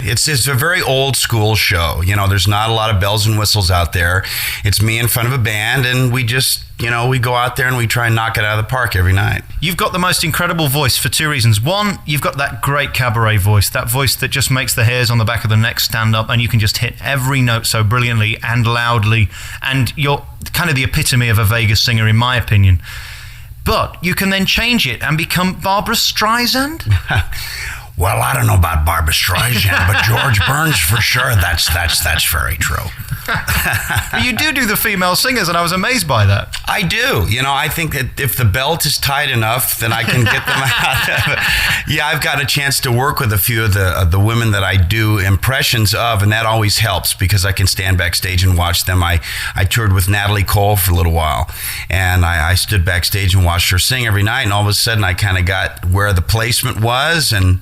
It's a very old school show. There's not a lot of bells and whistles out there. It's me in front of a band, and we just, we go out there and we try and knock it out of the park every night. You've got the most incredible voice for two reasons. One, you've got that great cabaret voice, that voice that just makes the hairs on the back of the neck stand up, and you can just hit every note so brilliantly and loudly, and you're kind of the epitome of a Vegas singer, in my opinion. But you can then change it and become Barbra Streisand? Well, I don't know about Barbra Streisand, but George Burns for sure. That's very true. But you do the female singers, and I was amazed by that. I do. I think that if the belt is tight enough, then I can get them out. Yeah, I've got a chance to work with a few of the women that I do impressions of, and that always helps because I can stand backstage and watch them. I toured with Natalie Cole for a little while, and I stood backstage and watched her sing every night, and all of a sudden I kind of got where the placement was, and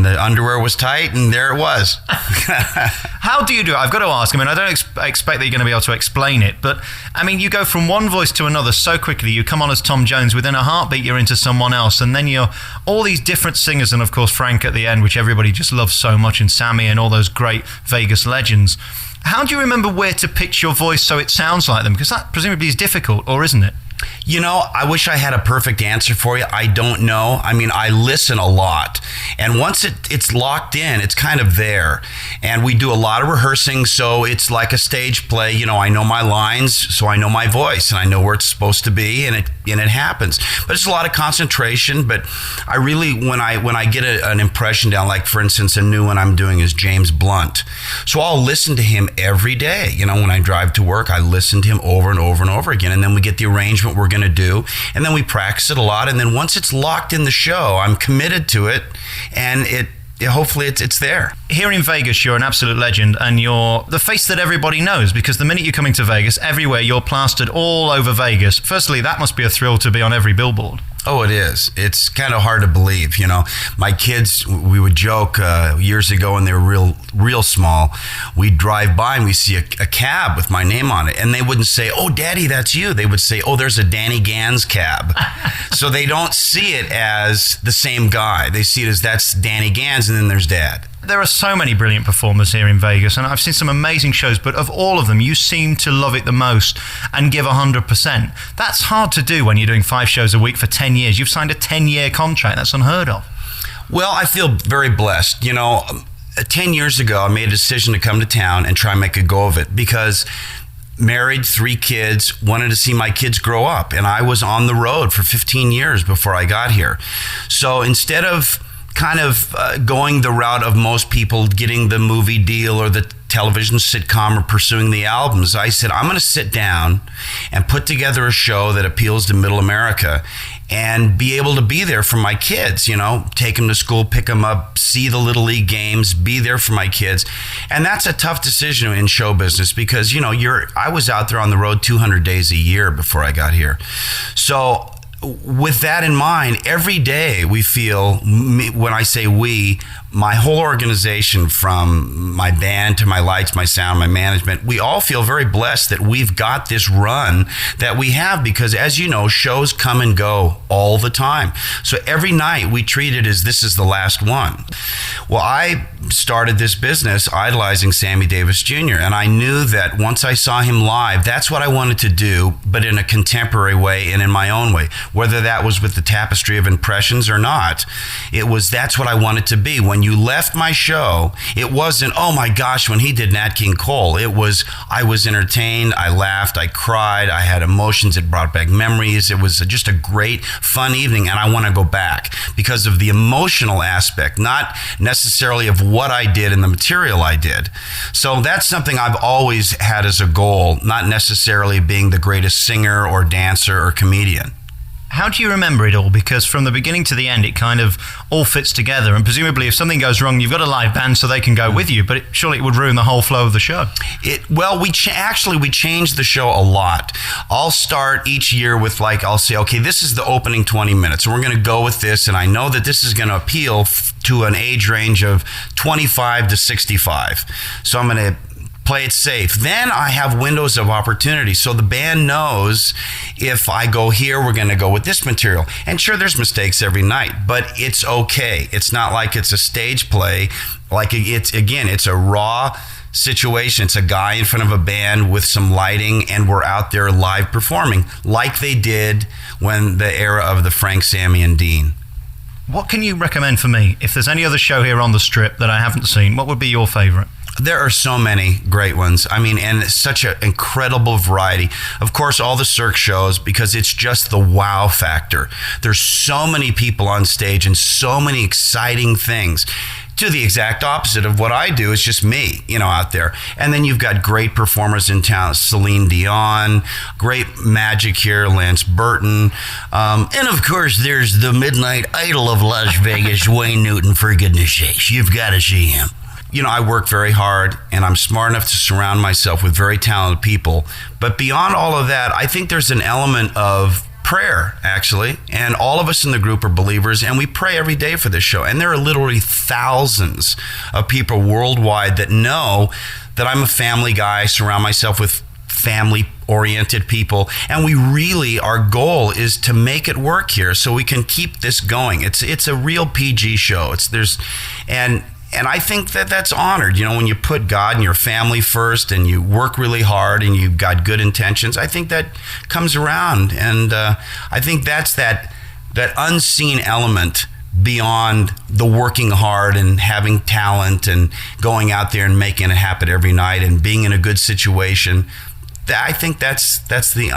the underwear was tight, and there it was. How do you do it? I've got to ask. I don't expect that you're going to be able to explain it, but you go from one voice to another so quickly. You come on as Tom Jones, within a heartbeat you're into someone else, and then you're all these different singers, and of course Frank at the end, which everybody just loves so much, and Sammy and all those great Vegas legends. How do you remember where to pitch your voice so it sounds like them? Because that presumably is difficult, or isn't it? I wish I had a perfect answer for you. I don't know. I listen a lot. And once it's locked in, it's kind of there. And we do a lot of rehearsing, so it's like a stage play. I know my lines, so I know my voice, and I know where it's supposed to be, and it happens. But it's a lot of concentration. But I really, when I get an impression down, like, for instance, a new one I'm doing is James Blunt. So I'll listen to him every day. When I drive to work, I listen to him over and over and over again. And then we get the arrangement we're going to do, and then we practice it a lot, and then once it's locked in the show, I'm committed to it, and hopefully it's there. Here in Vegas, you're an absolute legend, and you're the face that everybody knows, because the minute you come into Vegas, everywhere you're plastered all over Vegas. Firstly, that must be a thrill to be on every billboard. Oh, it is. It's kind of hard to believe. My kids, we would joke years ago when they were real small. We'd drive by and we see a cab with my name on it, and they wouldn't say, "Oh, Daddy, that's you." They would say, "Oh, there's a Danny Gans cab." So they don't see it as the same guy. They see it as that's Danny Gans, and then there's Dad. There are so many brilliant performers here in Vegas, and I've seen some amazing shows, but of all of them, you seem to love it the most and give 100%. That's hard to do when you're doing 5 shows a week for 10 years. You've signed a 10-year contract. That's unheard of. Well, I feel very blessed. 10 years ago, I made a decision to come to town and try and make a go of it, because married, 3 kids, wanted to see my kids grow up, and I was on the road for 15 years before I got here. So instead of kind of going the route of most people, getting the movie deal or the television sitcom or pursuing the albums, I said, I'm going to sit down and put together a show that appeals to middle America and be able to be there for my kids, take them to school, pick them up, see the Little League games, be there for my kids. And that's a tough decision in show business because, I was out there on the road 200 days a year before I got here. So with that in mind, every day we feel, when I say we, my whole organization, from my band to my lights, my sound, my management, we all feel very blessed that we've got this run that we have, because as you know, shows come and go all the time. So every night we treat it as this is the last one. Well, I started this business idolizing Sammy Davis Jr., and I knew that once I saw him live, that's what I wanted to do, but in a contemporary way and in my own way. Whether that was with the Tapestry of Impressions or not, that's what I wanted to be. When you left my show, it wasn't, oh my gosh, when he did Nat King Cole, it was, I was entertained, I laughed, I cried, I had emotions, it brought back memories. It was just a great, fun evening, and I want to go back because of the emotional aspect, not necessarily of what I did and the material I did. So that's something I've always had as a goal, not necessarily being the greatest singer or dancer or comedian. How do you remember it all? Because from the beginning to the end, it kind of all fits together. And presumably if something goes wrong, you've got a live band so they can go with you, but surely it would ruin the whole flow of the show. We changed the show a lot. I'll start each year with I'll say, okay, this is the opening 20 minutes, and we're going to go with this, and I know that this is going to appeal to an age range of 25 to 65. So I'm going to play it safe. Then I have windows of opportunity. So the band knows if I go here, we're going to go with this material. And sure, there's mistakes every night, but it's okay. It's not like it's a stage play. Like it's a raw situation. It's a guy in front of a band with some lighting, and we're out there live performing like they did when the era of the Frank, Sammy, and Dean. What can you recommend for me? If there's any other show here on the Strip that I haven't seen, what would be your favorite? There are so many great ones. I mean, and such an incredible variety. Of course, all the Cirque shows, because it's just the wow factor. There's so many people on stage and so many exciting things. To the exact opposite of what I do, it's just me, out there. And then you've got great performers in town, Celine Dion, great magic here, Lance Burton. And of course, there's the midnight idol of Las Vegas, Wayne Newton, for goodness sakes. You've got to see him. I work very hard, and I'm smart enough to surround myself with very talented people. But beyond all of that, I think there's an element of prayer, actually. And all of us in the group are believers, and we pray every day for this show. And there are literally thousands of people worldwide that know that I'm a family guy, surround myself with family-oriented people, and we really, our goal is to make it work here so we can keep this going. It's a real PG show. And I think that that's honored. When you put God and your family first and you work really hard and you've got good intentions, I think that comes around. And I think that's that unseen element beyond the working hard and having talent and going out there and making it happen every night and being in a good situation. I think that's the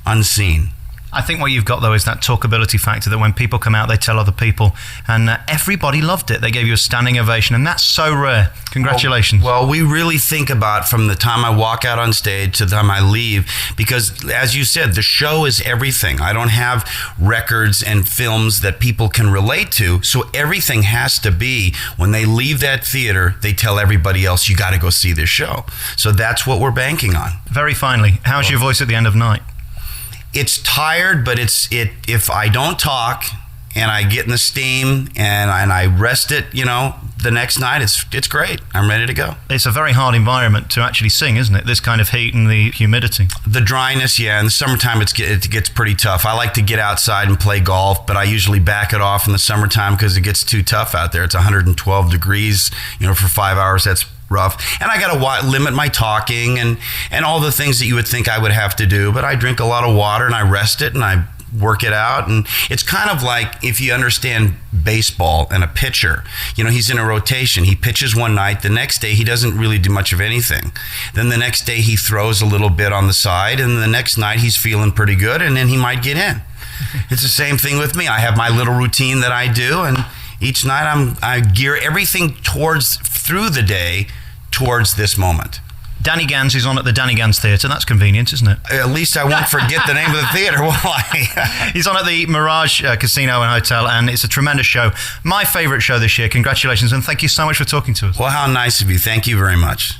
unseen. I think what you've got, though, is that talkability factor, that when people come out, they tell other people, and everybody loved it. They gave you a standing ovation, and that's so rare. Congratulations. Well, we really think about from the time I walk out on stage to the time I leave, because, as you said, the show is everything. I don't have records and films that people can relate to, so everything has to be, when they leave that theater, they tell everybody else, you got to go see this show. So that's what we're banking on. Very finally, how's your voice at the end of night? It's tired, but if I don't talk and I get in the steam and I rest it, the next night, it's great. I'm ready to go. It's a very hard environment to actually sing, isn't it? This kind of heat and the humidity. The dryness, yeah. In the summertime, it gets pretty tough. I like to get outside and play golf, but I usually back it off in the summertime because it gets too tough out there. It's 112 degrees, for 5 hours. That's rough. And I got to limit my talking and all the things that you would think I would have to do. But I drink a lot of water and I rest it and I work it out. And it's kind of like if you understand baseball and a pitcher, he's in a rotation. He pitches one night. The next day, he doesn't really do much of anything. Then the next day, he throws a little bit on the side. And the next night, he's feeling pretty good. And then he might get in. It's the same thing with me. I have my little routine that I do. And each night, I gear everything through the day towards this moment. Danny Gans is on at the Danny Gans Theatre. That's convenient, isn't it? At least I won't forget the name of the theatre, will I? He's on at the Mirage Casino and Hotel, and it's a tremendous show. My favourite show this year. Congratulations, and thank you so much for talking to us. Well, how nice of you. Thank you very much.